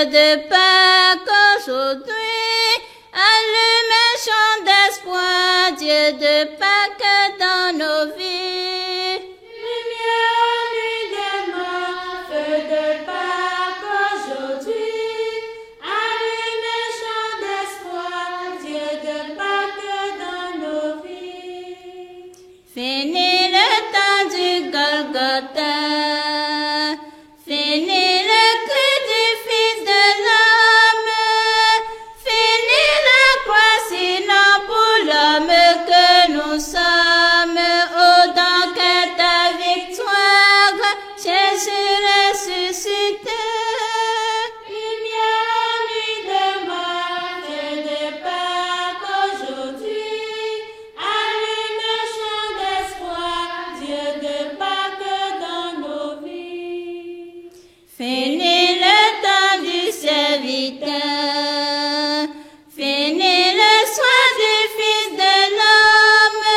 de Pâques aujourd'hui, allume un chant d'espoir, Dieu de Pâques dans nos vies. Lumière, nuit demain, feu de Pâques aujourd'hui, allume un chant d'espoir, Dieu de Pâques dans nos vies. Fini le temps du Golgotha, fini le cri du Fils de l'homme, fini la croix, sinon pour l'homme que nous sommes. Oh, dans que ta victoire, Jésus ressuscité. Lumière, nuit demain, feu de Pâques aujourd'hui, allume un chant d'espoir, Dieu de Pâques dans nos vies. Fini le temps du serviteur, fini le soin du Fils de l'homme,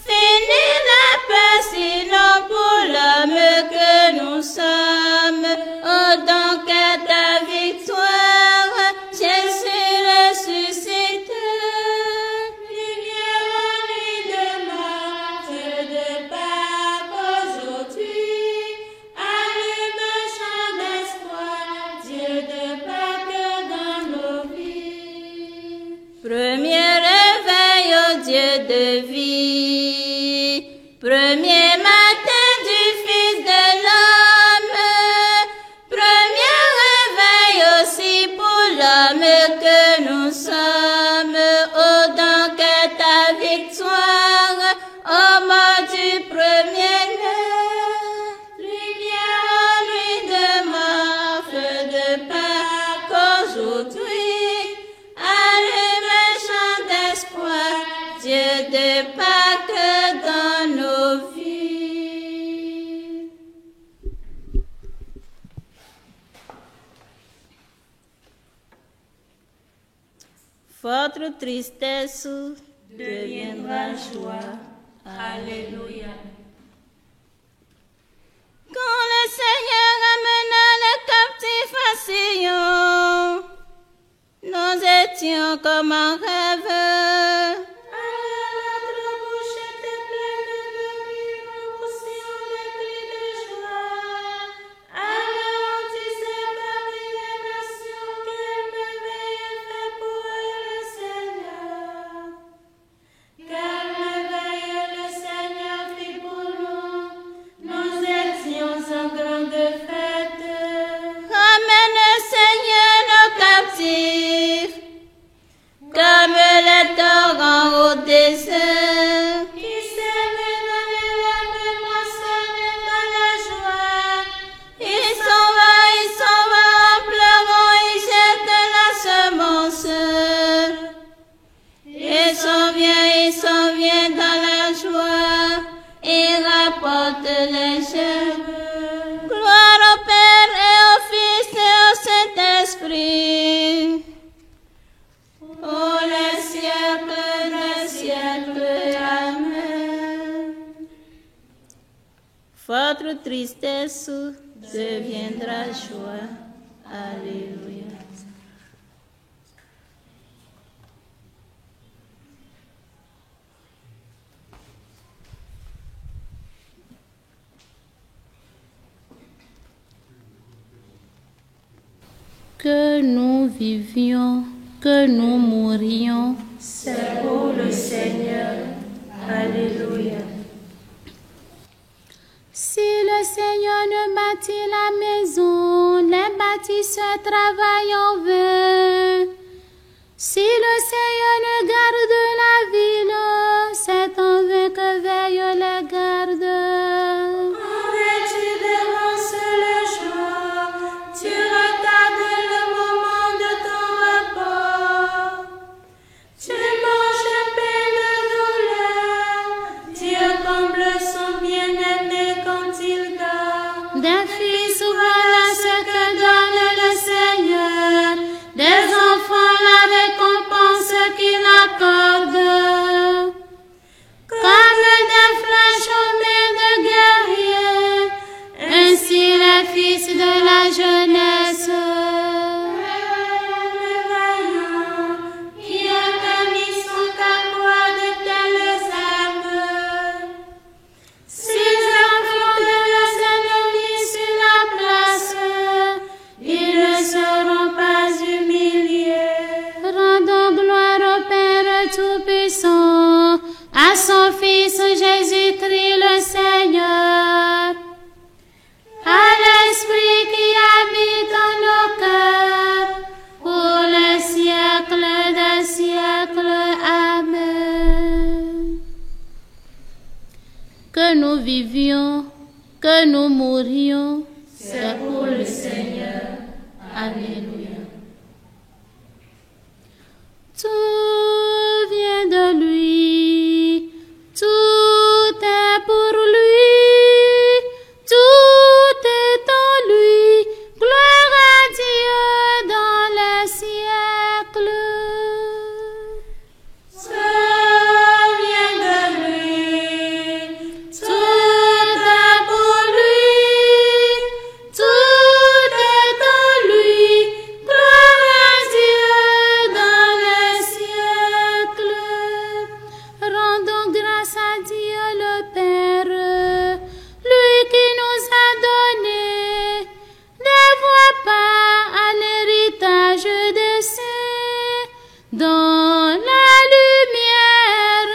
fini la paix, sinon pour l'homme que nous sommes. Oh, donc à ta victoire, Jésus ressuscité. Lumière, nuit demain, feu de Pâques aujourd'hui, allume un chant d'espoir, Dieu de Pâques dans nos vies. Premier réveil au Dieu de vie, premier matin du Fils de l'homme, premier réveil aussi pour l'homme que nous sommes. Oh, donc ta victoire, oh mon du premier-né. Lumière, nuit demain, feu de Pâques aujourd'hui, allume un chant d'espoir, Dieu de Pâques dans nos vies. Votre tristesse deviendra joie. Alléluia. Quand le Seigneur amena les captifs à Sion, nous étions comme un rêve. Alors notre bouche était pleine de rires, nous poussions des cris de joie. Alors on disait parmi les nations, quel merveille fait pour eux le Seigneur. Quelle merveille le Seigneur fit pour nous, nous étions en grande fête. Ramène, Seigneur, nos captifs, comme les torrents au désert. Qui sème dans les larmes, moissonne dans la joie. Ils s'en va en pleurant, ils jettent la semence. Ils s'en vient dans la joie, ils rapportent les germes. Gloire au Père et au Fils et au Saint-Esprit. Oh, les siècles des siècles, Amen. Votre tristesse deviendra joie. Alléluia. Que nous vivions, que nous mourions, C'est pour le Seigneur. Alléluia. si le Seigneur ne bâtit la maison, les bâtisseurs travaillent en vain. Si le Seigneur ne garde la ville, c'est en vain que veillent les gardes. En vain tu dévances le jour, tu retardes le moment de ton repos. Tu manges pain de douleur, Dieu comble son bien-aimé quand il dort. Des fils, voilà ce que donne le Seigneur. Des enfants, vivions, que nous mourions, c'est pour le Seigneur. Alléluia. Tout vient de lui, tout est pour lui, tout est en lui. Gloire à Dieu dans les siècles. Tout vient de lui, tout est pour lui, tout est en lui. Gloire à Dieu dans les siècles. Rendons grâce à Dieu le Père, lui qui nous a donné des voix pas à l'héritage des saints dans la lumière.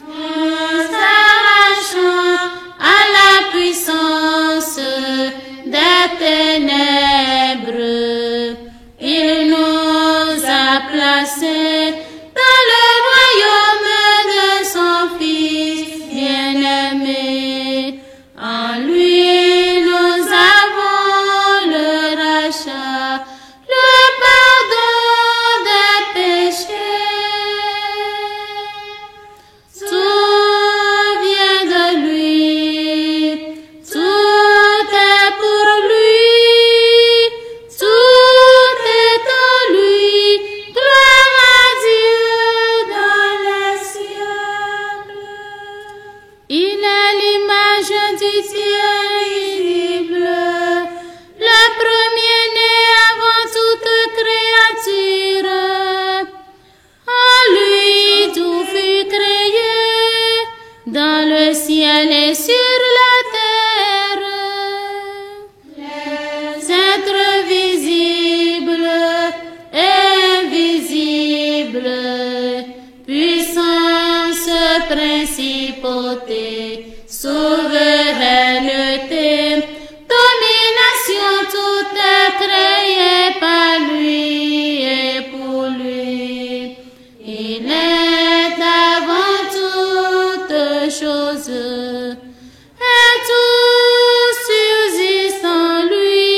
Nous arrachons à la puissance des ténèbres. Il nous a placés dans le royaume de son Fils bien-aimé. En lui, nous avons le rachat, le pardon des péchés. Tout vient de lui, tout est pour lui, tout est en lui. Gloire à Dieu dans les siècles. Il est l'image du Dieu invisible, le premier-né avant toute créature. En lui tout fut créé, dans le ciel et sur la terre. Les êtres visibles et invisibles, puissance, principauté, souveraineté, domination, tout est créé par lui et pour lui. Il est avant toutes choses et tout subsiste en lui.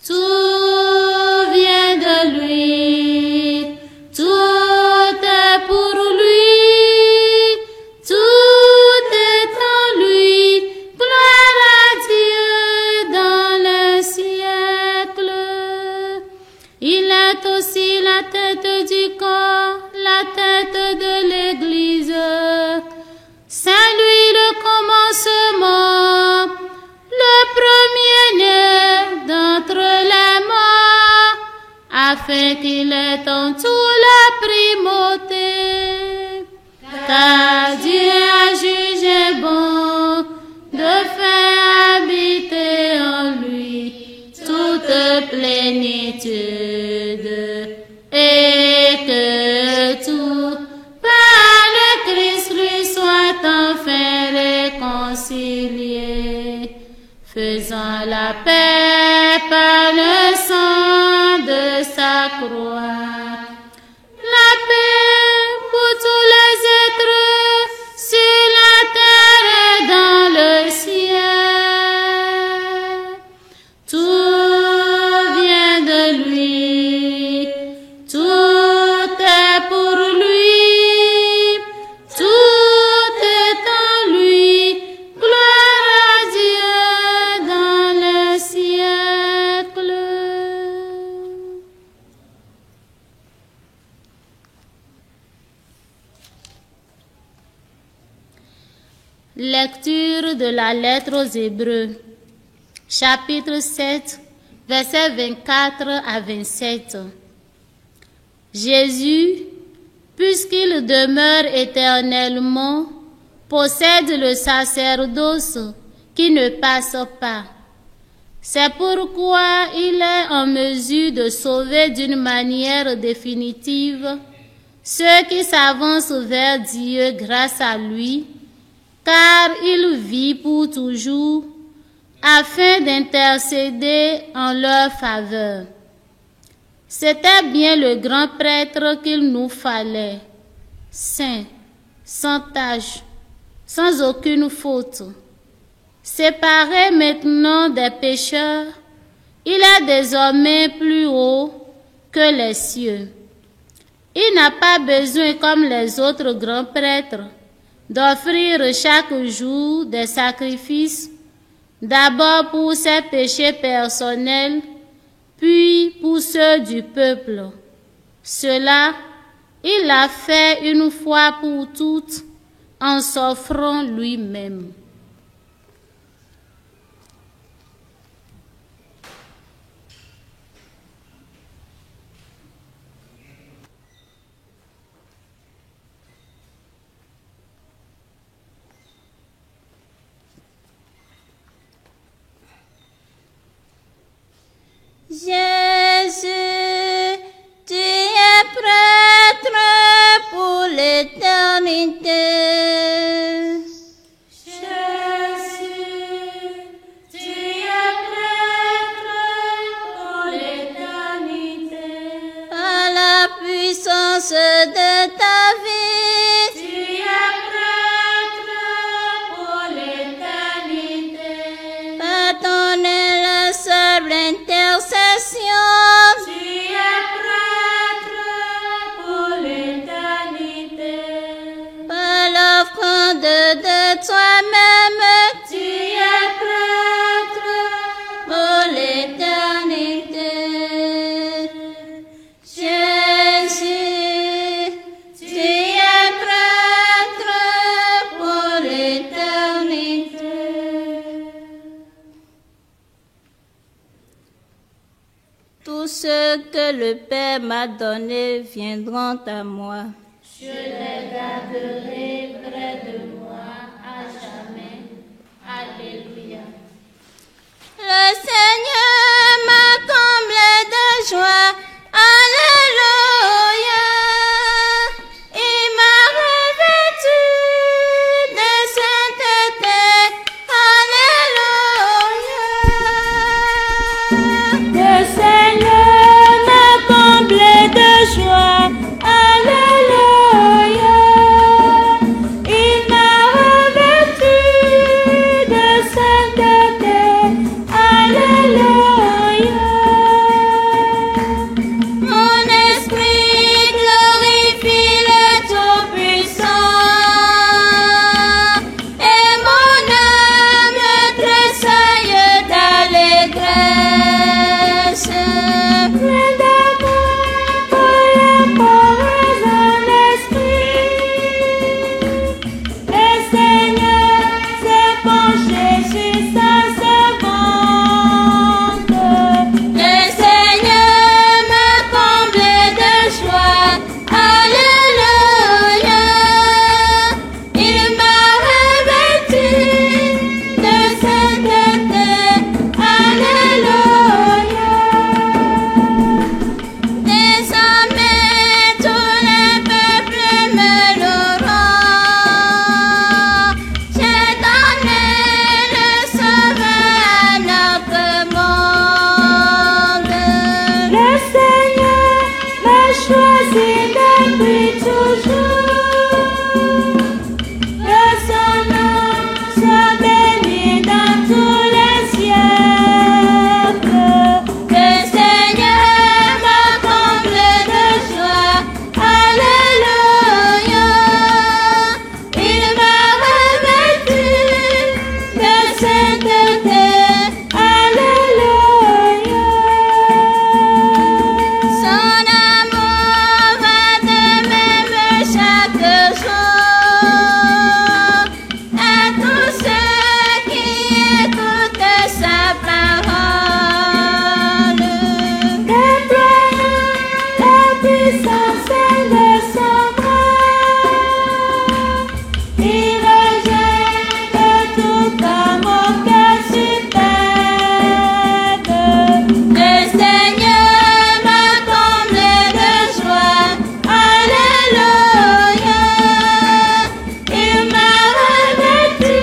Tout vient de lui, tout est pour lui, tout est en lui. Gloire à Dieu dans les siècles. Il est aussi la tête du corps, la tête de l'Église. C'est lui le commencement, le premier-né d'entre les morts, afin qu'il ait en tout la primauté. Car Dieu a jugé bon de faire habiter en lui toute plénitude, et que tout par le Christ lui soit enfin réconcilié, faisant la paix par le sang de sa croix. La paix pour tous les êtres sur la terre et dans le ciel. Tout vient de lui, tout est pour lui, tout est en lui. Gloire à Dieu dans les siècles. Lecture de la lettre aux Hébreux, chapitre 7, versets 24 à 27. Jésus, puisqu'il demeure éternellement, possède le sacerdoce qui ne passe pas. C'est pourquoi il est en mesure de sauver d'une manière définitive ceux qui s'avancent vers Dieu grâce à lui, car il vit pour toujours, afin d'intercéder en leur faveur. C'était bien le grand prêtre qu'il nous fallait, saint, sans tache, sans aucune faute. Séparé maintenant des pécheurs, il est désormais plus haut que les cieux. Il n'a pas besoin, comme les autres grands prêtres, d'offrir chaque jour des sacrifices, d'abord pour ses péchés personnels, puis pour ceux du peuple. Cela, il l'a fait une fois pour toutes, en s'offrant lui-même. Jésus, tu es prêtre pour l'éternité. Jésus, tu es prêtre pour l'éternité. Par la puissance de ta vie, tu es prêtre pour l'éternité. Par ton inlassable intercession, tu es prêtre pour l'éternité. Par l'offrande de toi-même, tu es prêtre pour l'éternité. Jésus, tu es prêtre pour l'éternité. Tous ceux que le Père m'a donnés viendront à moi. Je les garderai près de moi à jamais. Alléluia. Le Seigneur m'a comblé de joie. Alléluia. Il m'a revêtu de sainteté. Alléluia. Le Seigneur m'a comblé de joie. Alléluia. Il m'a revêtu de sainteté. Alléluia. Mon esprit glorifie le Tout-Puissant et mon âme tressaille d'allégresse. Plein d'amour pour les pauvres en esprit, le Seigneur s'est penché sur sa servante. Le Seigneur m'a comblé de joie. Alléluia. Il m'a revêtu de sainteté. Alléluia. Désormais tous les peuples me loueront. J'ai donné le sauveur à notre monde. Le Seigneur m'a choisi depuis toujours. Que son nom soit béni dans tous les siècles. Le Seigneur m'a comblé de joie. Alléluia. Il m'a revêtu de sainteté. Alléluia. Son amour va de même chaque jour à tous ceux qui écoutent sa parole. Déployons la puissance de son bras. Il rejette tout amour qu'elle superbe. Le Seigneur m'a comblé de joie. Alléluia. Il m'a revêtu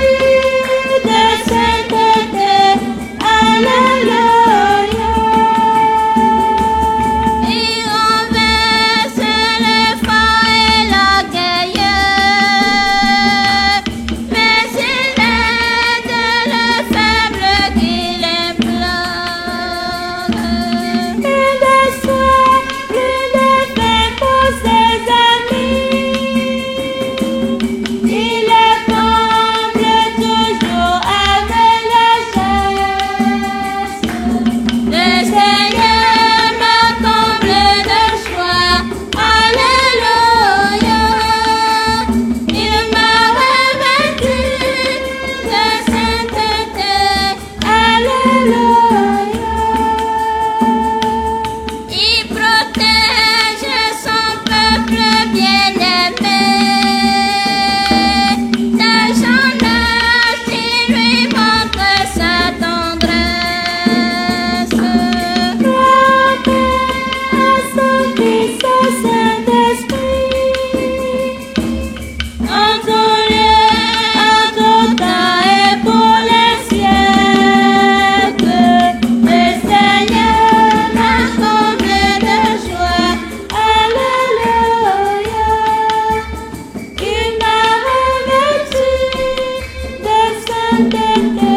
sainteté.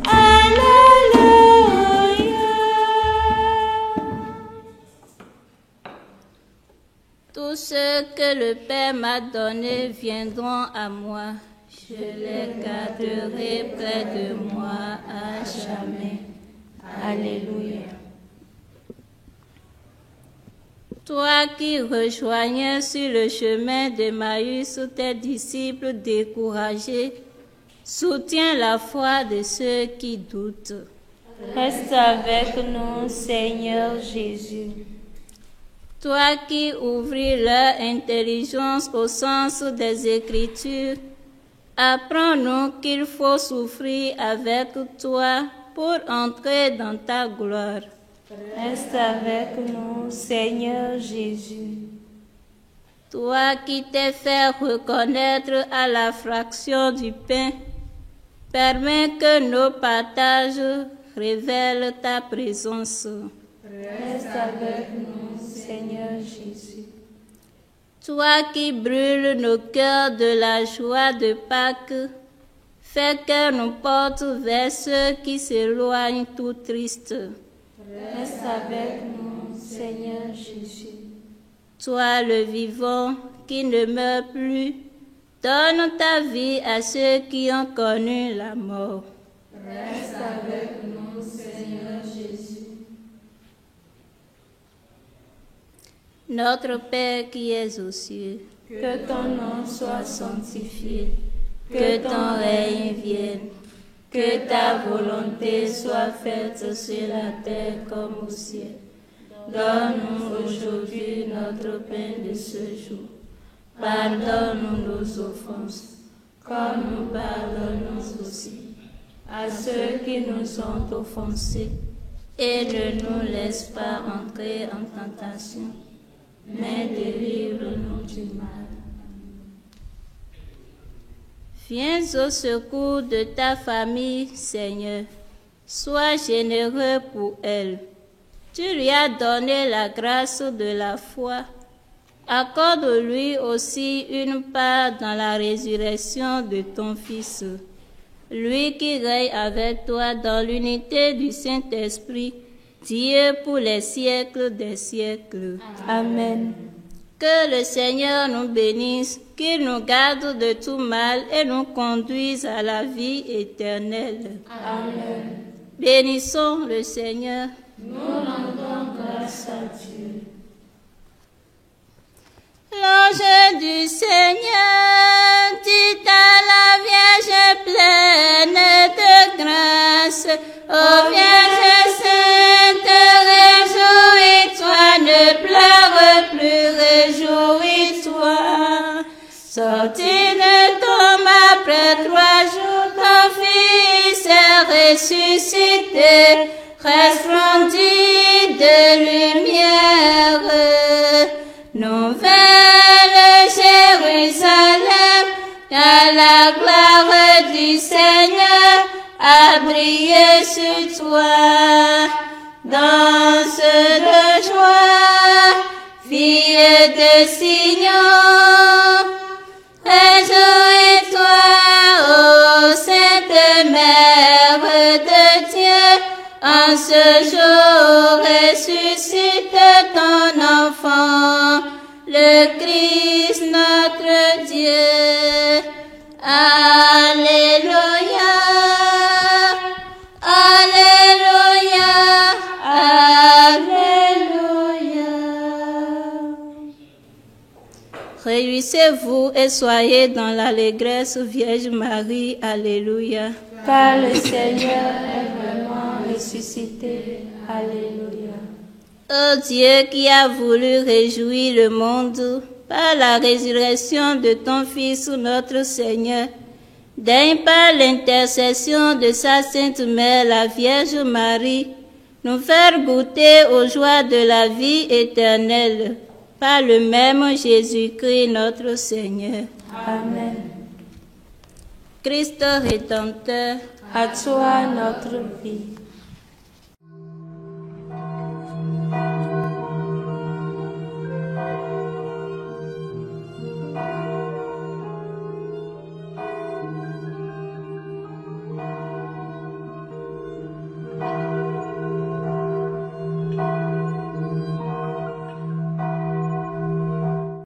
Alléluia. Tous ceux que le Père m'a donnés viendront à moi. Je les garderai près de moi à jamais. Alléluia. Toi qui rejoignais sur le chemin d'Emmaüs tes disciples découragés, soutiens la foi de ceux qui doutent. Reste avec nous, Seigneur Jésus. Toi qui ouvris leur intelligence au sens des Écritures, apprends-nous qu'il faut souffrir avec toi pour entrer dans ta gloire. Reste avec nous, Seigneur Jésus. Toi qui t'es fait reconnaître à la fraction du pain, permets que nos partages révèlent ta présence. Reste avec nous, Seigneur Jésus. Toi qui brûles nos cœurs de la joie de Pâques, fais que nous portent vers ceux qui s'éloignent tout tristes. Reste avec nous, Seigneur Jésus. Toi le vivant qui ne meurt plus, donne ta vie à ceux qui ont connu la mort. Reste avec nous, Seigneur Jésus. Notre Père qui es aux cieux, Que ton nom soit sanctifié, que ton règne vienne, que ta volonté soit faite sur la terre comme au ciel. Donne-nous aujourd'hui notre pain de ce jour. Pardonne-nous nos offenses, comme nous pardonnons aussi à ceux qui nous ont offensés. Et ne nous laisse pas entrer en tentation, mais délivre-nous du mal. Viens au secours de ta famille, Seigneur. Sois généreux pour elle. Tu lui as donné la grâce de la foi. Accorde-lui aussi une part dans la résurrection de ton Fils. Lui qui règne avec toi dans l'unité du Saint-Esprit, Dieu pour les siècles des siècles. Amen. Que le Seigneur nous bénisse, qu'il nous garde de tout mal et nous conduise à la vie éternelle. Amen. Bénissons le Seigneur. Nous rendons grâce à Dieu. L'ange du Seigneur dit à la Vierge pleine de grâce, ô Vierge sainte, réjouis-toi, ne pleure plus, réjouis-toi. Sorti de tombe après 3 jours, ton Fils est ressuscité, resplendit de lumière. Nouvelle Jérusalem, car la gloire du Seigneur a brillé sur toi. Danse de joie, fille de Sion, réjouis-toi, ô Sainte Mère de Dieu, en ce jour ressuscite ton enfant, le Christ notre Dieu. Alléluia, Alléluia, Alléluia. Réjouissez-vous et soyez dans l'allégresse, Vierge Marie. Alléluia. Car le Seigneur est vraiment ressuscité. Alléluia. Ô Dieu qui a voulu réjouir le monde par la résurrection de ton Fils notre Seigneur, daigne par l'intercession de sa Sainte Mère, la Vierge Marie, nous faire goûter aux joies de la vie éternelle, par le même Jésus-Christ notre Seigneur. Amen. Christ Rédempteur, À toi notre vie.